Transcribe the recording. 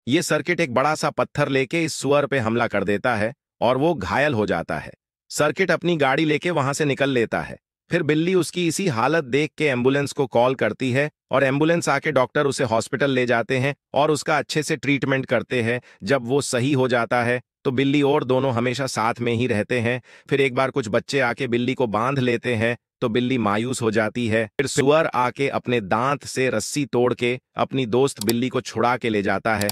ये सर्किट एक बड़ा सा पत्थर लेके इस सुअर पे हमला कर देता है और वो घायल हो जाता है। सर्किट अपनी गाड़ी लेके वहां से निकल लेता है। फिर बिल्ली उसकी इसी हालत देख के एम्बुलेंस को कॉल करती है और एम्बुलेंस आके डॉक्टर उसे हॉस्पिटल ले जाते हैं और उसका अच्छे से ट्रीटमेंट करते हैं। जब वो सही हो जाता है तो बिल्ली और दोनों हमेशा साथ में ही रहते हैं। फिर एक बार कुछ बच्चे आके बिल्ली को बांध लेते हैं तो बिल्ली मायूस हो जाती है। फिर सुअर आके अपने दांत से रस्सी तोड़ के अपनी दोस्त बिल्ली को छुड़ा के ले जाता है।